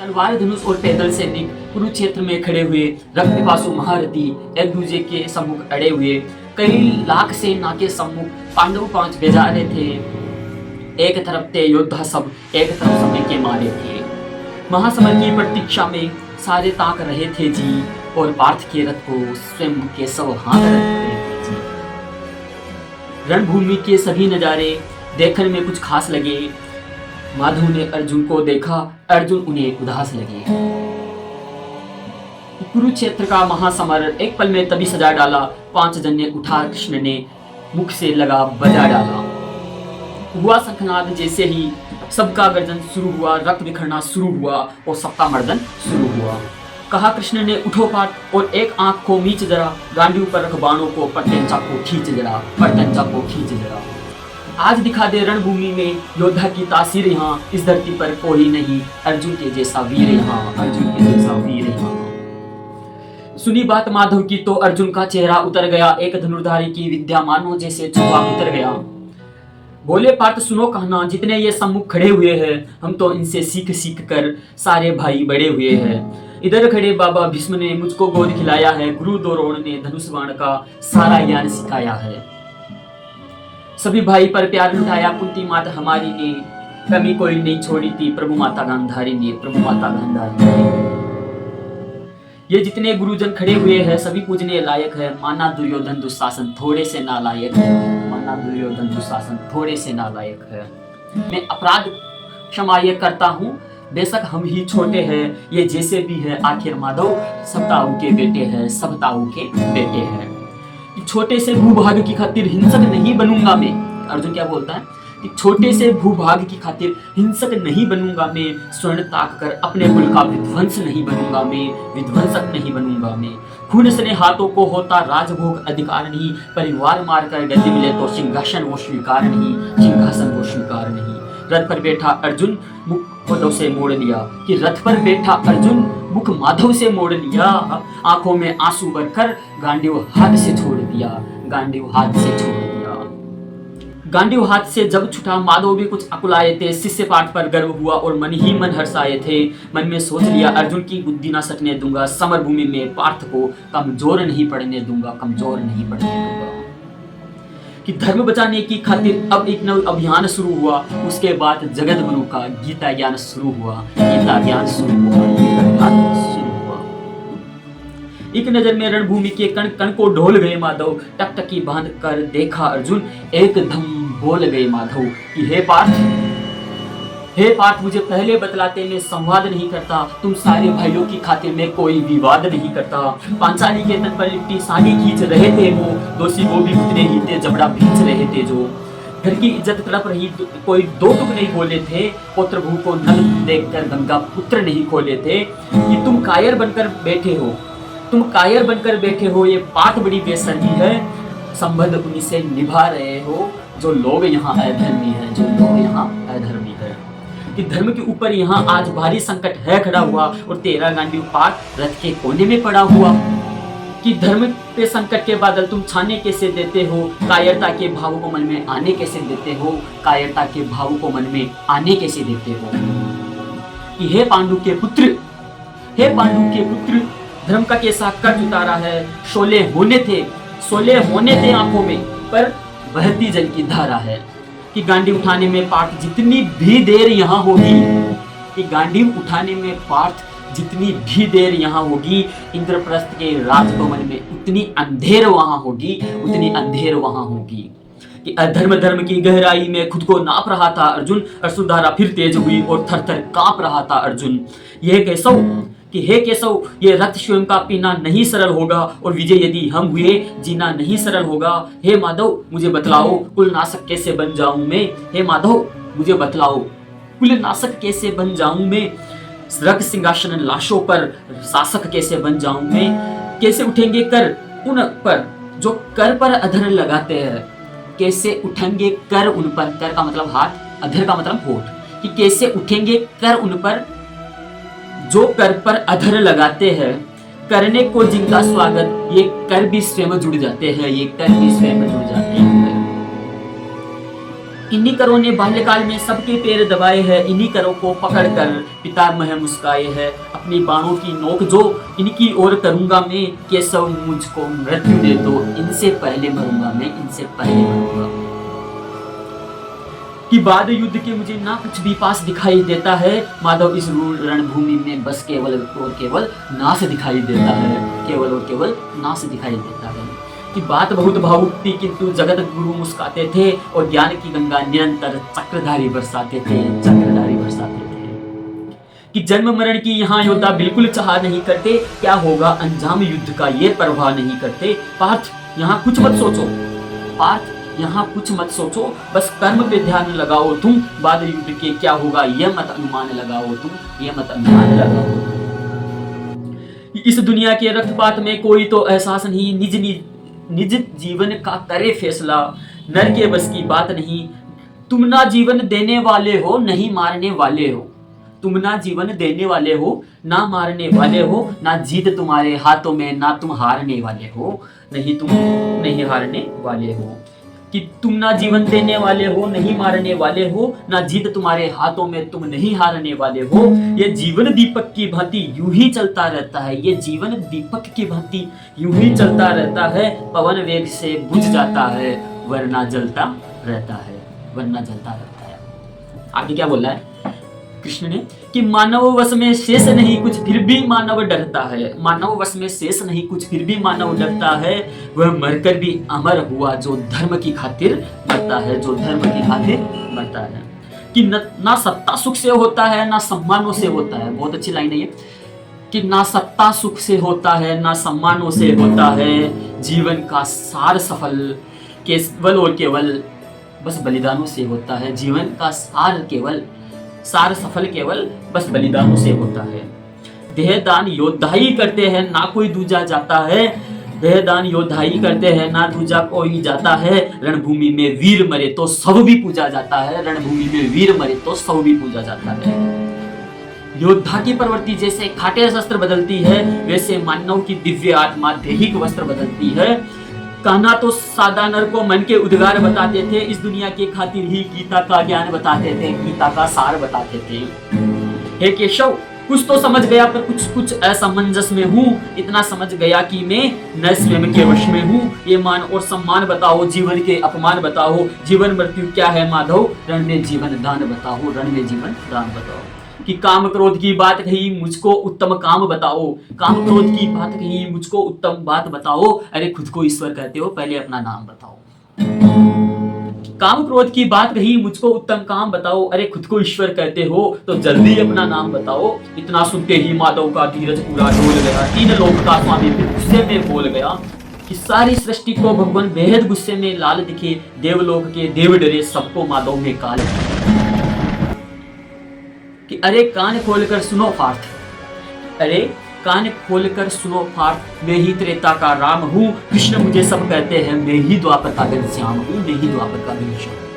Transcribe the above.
तलवार धनुष और पैदल सैनिक कुरुक्षेत्र में खड़े हुए रक्त पिपासु महारथी एक दूसरे के सम्मुख अड़े हुए कई लाख सेना के सम्मुख पांडव 5 बेजारे थे। एक तरफ थे योद्धा सब, एक तरफ समय के मारे थे। महासमर की प्रतीक्षा में सारे ताक रहे थे जी, और पार्थ के रथ को स्वयं के सब हाथ रखते थे जी। रणभूमि के सभी नजारे देखने में कुछ खास लगे। माधव ने अर्जुन को देखा, अर्जुन उन्हें उदास लगे। कुरुक्षेत्र का महासमर एक पल में तभी सजा डाला। 5 जने उठा कृष्ण ने मुख से लगा बजा डाला। हुआ शंखनाद, जैसे ही सबका गर्जन शुरू हुआ, रक्त बिखरना शुरू हुआ और सबका मर्दन शुरू हुआ। कहा कृष्ण ने, उठो पार्थ और एक आंख को मीच जरा, गांडी पर रख बाणों को, परतंचा को खींच जरा, परतंचा को खींच जरा। आज दिखा दे रणभूमि में योद्धा की तासीर, यहाँ इस धरती पर कोई नहीं अर्जुन के जैसा वीर, यहाँ अर्जुन के जैसा वीर यहाँ। सुनी बात माधव की तो अर्जुन का चेहरा उतर गया। एक धनुर्धारी की विद्या मानो जैसे चुपा उतर गया। बोले पार्थ सुनो कहना, जितने ये सम्मुख खड़े हुए हैं हम तो इनसे सीख सीख कर सारे भाई बड़े हुए हैं। इधर खड़े बाबा भीष्म ने मुझको गोद खिलाया है, गुरु द्रोण ने धनुष बाण का सारा ज्ञान सिखाया है। सभी भाई पर प्यार लुटाया कुंती माता हमारी ने, कमी कोई नहीं छोड़ी थी प्रभु माता गांधारी ने, प्रभु माता गांधारी ने। ये जितने गुरुजन खड़े हुए हैं सभी पूजने लायक है, माना दुर्योधन दुशासन थोड़े से नालायक है, माना दुर्योधन दुशासन थोड़े से नालायक है। मैं अपराध क्षमा ये करता हूँ, बेशक हम ही छोटे हैं, ये जैसे भी है आखिर माधव सब ताऊ के बेटे हैं, सब ताऊ के बेटे हैं। छोटे से भूभाग की खातिर हिंसक नहीं बनूंगा मैं। अर्जुन क्या बोलता है कि छोटे से भूभाग की खातिर हिंसक नहीं बनूंगा मैं, स्वर्ण ताक कर अपने कुल का विध्वंस नहीं बनूंगा मैं, विध्वंसक नहीं बनूंगा मैं। खून से हाथों को होता राजभोग अधिकार नहीं, परिवार मारकर गद्दी मिले तो सिंहासन वो स्वीकार नहीं, सिंहासन वो स्वीकार नहीं। रथ पर बैठा अर्जुन मुख माधव से मोड़ लिया, कि रथ पर बैठा अर्जुन मुख माधव से मोड़ लिया। आंखों में आंसू भरकर गांडीव हाथ से छोड़ दिया, गांडीव हाथ से छोड़ दिया। गांडीव हाथ से जब छुटा माधव भी कुछ अकुलाए थे, शिष्य पाठ पर गर्व हुआ और मन ही मन हर्षाए थे। मन में सोच लिया अर्जुन की बुद्धि ना सकने दूंगा, समर भूमि में पार्थ को कमजोर नहीं पड़ने दूंगा, कमजोर नहीं पड़ने दूंगा। कि धर्म बचाने की खातिर अब एक नव अभियान शुरू हुआ। उसके बाद जगत गुरु का गीता ज्ञान शुरू हुआ, गीता ज्ञान शुरू हुआ, गीता ज्ञान शुरू हुआ। एक नजर में रणभूमि के कण कण को ढोल गए माधव, टकटकी बांध कर देखा अर्जुन, एकदम बोल गए माधव कि हे पार्थ मुझे पहले बतलाते मैं संवाद नहीं करता, तुम सारे भाइयों की खातिर में कोई विवाद नहीं करता। पांचाली के तट पर लिपटी साड़ी खींच रहे थे वो, दोषी वो भी उतने ही थे जबड़ा भींच रहे थे जो। घर की इज्जत तड़प रही, कोई दो टुक नहीं बोले थे, पुत्र भू को नल देखकर गंगा पुत्र नहीं खोले थे। कि तुम कायर बनकर बैठे हो, तुम कायर बनकर बैठे हो, ये बात बड़ी बेशर्मी है। संबंध उन्हीं से निभा रहे हो जो लोग यहाँ अधर्मी है, जो लोग यहाँ अधर्मी है। कि धर्म के ऊपर यहाँ आज भारी संकट है खड़ा हुआ, और तेरा गांडीव पार्थ रथ के कोने में पड़ा हुआ। कि धर्म पे संकट के बादल तुम छाने कैसे देते हो, कायरता के भाव को मन में आने कैसे देते हो, कायरता के भाव को मन में आने कैसे देते हो। कि हे पांडु के पुत्र, हे पांडु के पुत्र, धर्म का कैसा कर्ज उतारा है। शोले होने थे आंखों में, पर बहती जल की धारा है। कि गांडी उठाने में पार्थ जितनी भी देर यहाँ होगी, कि गांडी उठाने में पार्थ जितनी भी देर यहाँ होगी, इंद्रप्रस्थ के राजभवन में उतनी अंधेर वहां होगी, उतनी अंधेर वहां होगी। कि अधर्म धर्म की गहराई में खुद को नाप रहा था अर्जुन, अश्रुधारा फिर तेज हुई और थर थर कांप रहा था अर्जुन। यह केशव, कि हे केशव, ये रक्त स्वयं का पीना नहीं सरल होगा, और विजय यदि हम हुए जीना नहीं सरल होगा। हे माधव मुझे बतलाओ कुल नाशक कैसे बन जाऊं मैं, हे माधव मुझे बतलाओ कुल नाशक कैसे बन जाऊं मैं। रक्त सिंहासन लाशों पर शासक कैसे बन जाऊं मैं। कैसे उठेंगे कर उन पर जो कर पर अधर लगाते हैं, कैसे उठेंगे कर उन पर, कर का मतलब हाथ, अधर का मतलब होठ। कि कैसे उठेंगे कर उन पर जो कर पर अधर लगाते हैं, करने को जिनका स्वागत, ये कर भी स्वयं जुड़ जाते हैं, ये कर भी स्वयं जुड़ जाते हैं। इन्हीं करों ने बाल्यकाल में सबके पैर दबाए हैं, इन्हीं करों को पकड़कर पितामह मुस्काए हैं। अपनी बाणों की नोक जो इनकी ओर करूंगा मैं, केशव मुझको मृत्यु दे दो, इनसे पहले मरूंगा मैं, इनसे पहले मरूंगा। कि बाद युद्ध के मुझे ना कुछ भी पास दिखाई देता है, माधव इस रणभूमि में बस केवल और केवल नाश दिखाई देता है, केवल और केवल नाश दिखाई देता है। कि बात बहुत भावुक थी, किंतु जगत गुरु मुस्काते थे और ज्ञान की गंगा निरंतर चक्रधारी बरसाते थे, चक्रधारी बरसाते थे। कि जन्म मरण की यहाँ योद्धा बिल्कुल चाह नहीं करते, क्या होगा अंजाम युद्ध का ये परवाह नहीं करते। पार्थ यहाँ कुछ मत सोचो, पार्थ यहाँ कुछ मत सोचो, बस कर्म पे ध्यान लगाओ तुम, बाद युद्ध के क्या होगा ये मत अनुमान लगाओ तुम, ये मत अनुमान लगाओ तुम। इस दुनिया के रक्तपात में कोई तो एहसास नहीं, निज जीवन का करे फैसला, नर के बस की बात नहीं। तुम ना जीवन देने वाले हो, नहीं मारने वाले हो, तुम ना जीवन देने वाले हो, ना मारने वाले हो, ना जीत तुम्हारे हाथों में, ना तुम हारने वाले हो, नहीं तुम नहीं हारने वाले हो। कि तुम ना जीवन देने वाले हो, नहीं मारने वाले हो, ना जीत तुम्हारे हाथों में, तुम नहीं हारने वाले हो। ये जीवन दीपक की भांति यूं ही चलता रहता है, ये जीवन दीपक की भांति यूं ही चलता रहता है, पवन वेग से बुझ जाता है, वरना जलता रहता है, वरना जलता रहता है। आगे क्या बोल रहा है कृष्ण ने कि मानव वश में शेष नहीं कुछ फिर भी मानव डरता है, मानव वश में शेष नहीं कुछ फिर भी मानव डरता है, वह मरकर भी अमर हुआ जो धर्म की खातिर मरता है, जो धर्म की खातिर मरता है। कि ना सत्ता सुख से होता है, ना सम्मानों से होता है। बहुत अच्छी लाइन है ये, कि ना सत्ता सुख से होता है, ना सम्मानों से होता है, जीवन का सार सफल केवल और केवल बस बलिदानों से होता है, जीवन का सार सफल केवल बस बलिदानों से होता है। देहदान योद्धा ही करते हैं, ना कोई दूजा जाता है, देहदान योद्धा ही करते हैं, ना दूजा कोई जाता है, रणभूमि में वीर मरे तो सब भी पूजा जाता है, रणभूमि में वीर मरे तो सब भी पूजा जाता है। योद्धा की प्रवृत्ति जैसे खाटे शस्त्र बदलती है, वैसे मानव की दिव्य आत्मा दैहिक वस्त्र बदलती है। कहना तो सादा नर को मन के उद्गार बताते थे, इस दुनिया के खातिर ही गीता का ज्ञान बताते थे, गीता का सार बताते थे। हे केशव, कुछ तो समझ गया पर कुछ असमंजस में हूँ, इतना समझ गया कि मैं न स्वयं के वश में हूँ। ये मान और सम्मान बताओ, जीवन के अपमान बताओ, जीवन मृत्यु क्या है माधव, रण में जीवन दान बताओ, रण में जीवन दान बताओ। कि काम क्रोध की बात कही मुझको उत्तम काम बताओ, काम क्रोध की बात कही मुझको उत्तम बात बताओ, अरे खुद को ईश्वर कहते हो पहले अपना नाम बताओ। काम क्रोध की बात कही मुझको उत्तम काम बताओ, अरे खुद को ईश्वर कहते हो तो जल्दी अपना नाम बताओ। इतना सुनते ही माधव का धीरज पूरा डोल गया, तीन लोक का स्वामी फिर गुस्से में बोल गया कि सारी सृष्टि को भगवान बेहद गुस्से में लाल दिखे, देवलोक के देव डरे, सबको माधव में काल कि अरे कान खोलकर सुनो पार्थ, अरे कान खोलकर सुनो पार्थ, मैं ही त्रेता का राम हूँ, कृष्ण मुझे सब कहते हैं, मैं ही द्वापर का घनश्याम हूँ, मैं ही द्वापर का घनश्याम।